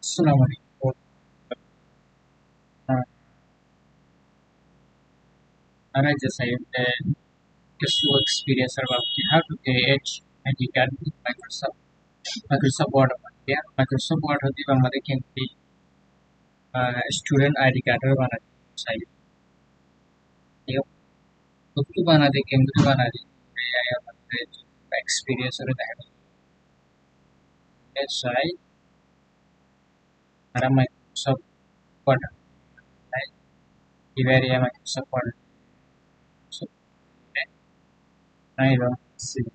Assalamualaikum. Uh, and I just said that just to experience about how to create ID card with Microsoft Word. Yeah, Microsoft Word होती है हमारे केंद्रीय student ID card बनाने चाहिए। ये खुद को बना दे केंद्रीय बना दे या हमारे एक्सपीरियंस रहता है। That's why हमारा Microsoft Word है। ये वेरी है Microsoft Word। So I don't see.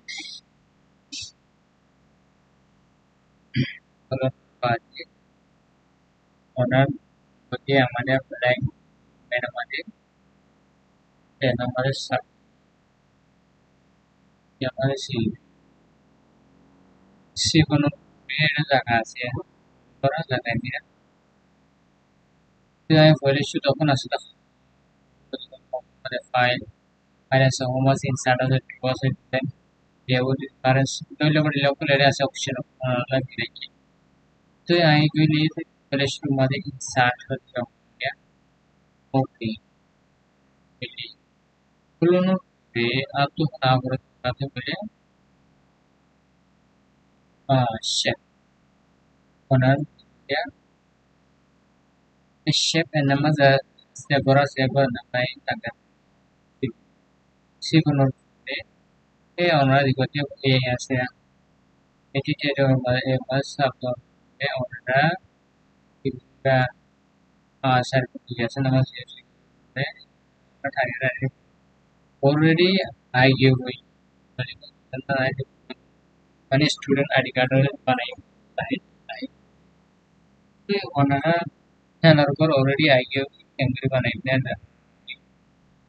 kalau baca orang bagi yang mana blank mana mana dan nama sub yang mana si kono beda jaga sih orang jaga ini dia yang boleh sudah pun sudah ada file file semua masih inside ada deposit dan dia udah current local area option lagi lagi तो यहाँ के लिए boleh sudah masih inside ada ya oke jadi belum be atau apa atau boleh chef konan ya chef nama segera nama ini tangga si konon be orang di kota ya saya itu jadi orang masa apa orang juga sertification nama sih already I give one student ID card बनाई right orang channel पर already I give केंद्र बनाई है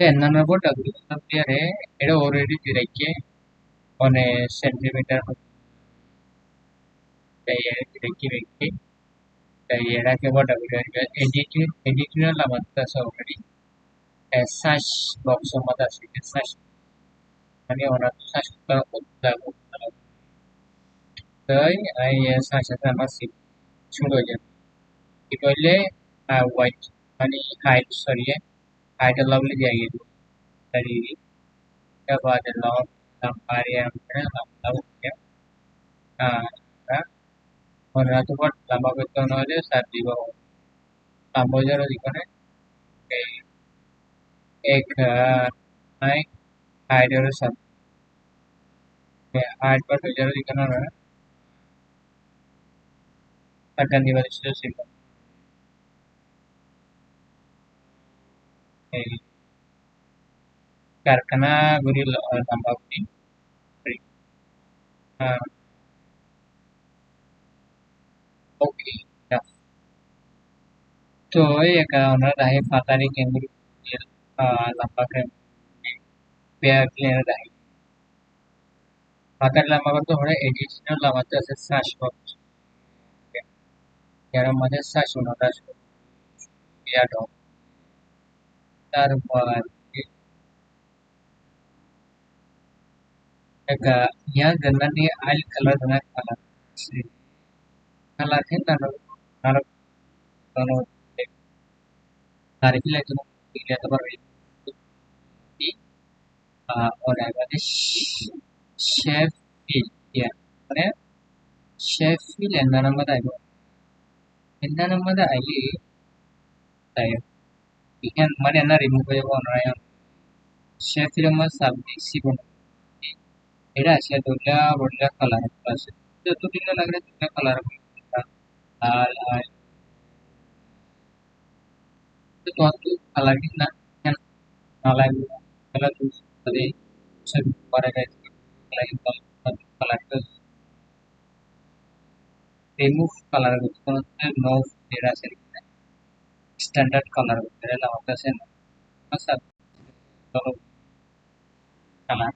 என்னென்ன போட்டு அப்படி பேரு இட already திரைக்கு one centimeter திரைக்கு வைக்க era के बोट अभी editor ला मतलब सब already search box में आता है search आणि orang search का उत्तर तो I search आता masih शुरू हो इकडले white आणि height sorry height lovely जाएगी तरी के बाद long लंबाई और रात को लंबा करते होने साथ जीवा लंबा जरा दिखने एक नाइक height और सब height पर जरा दिखना है akan divalidasi karena guri tambah ini oke ya तो ये karena dah patari kembali lama kan biar clear dah patari lama kan tu orang additional lama tu asal search box yang mana search orang dah dia dong taruh यहाँ गन्ना ने oil colour बना colour colour है ना दोनों तारीख ले तो लिया तो पर और आएगा ने शेफ फील या ने शेफ फील एंदा नंबर आई तायो इkan mana na remove aja orang yang chef feel में सब सी बन एड़ा ऐसे दोला कलर प्लस तो दिन लग रहा है दोला कलर लाल तो aku lagi kan lagi kalau tuh tadi saya pada kayak lagi kalau itu remove color gitu kan no beda sih standard color beda lah waktu saya masa kalau color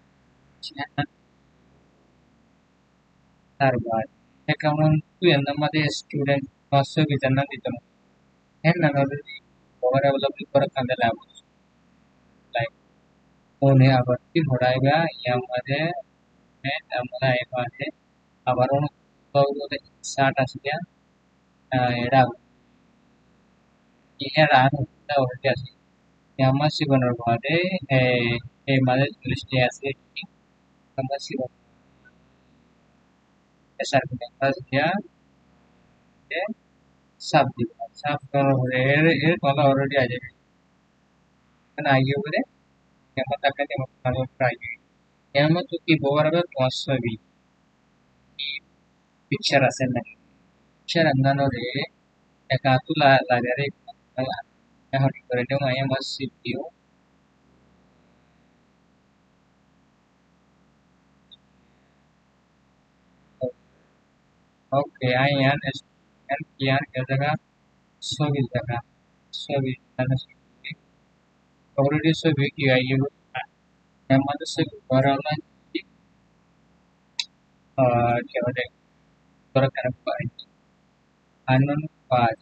terbaik ya kamu tuh yang namanya student masuk di sana itu kan namanya overall lebih berkandang lah like उन्हें आवर्ती घोड़ाएगा या मध्य में हमारा एक बात है आवारों को तो 60 आसिया era era da ordiasi masih benar pada mana tulis dia asli masih dasar pentas dia sab juga sab kalau kalau already aja kan ayu boleh yang katakan yang kalau ayu yang mau tuh ki bawa ada tuas bi picture asen na picture andano de ekatula lagare yang harus berada maya masih view oke ayan es kan kian katakan sobi karena already sobi ki ayu yang mana sobi orang lain क्या बोले थोड़ा connect पाए आनंद पाज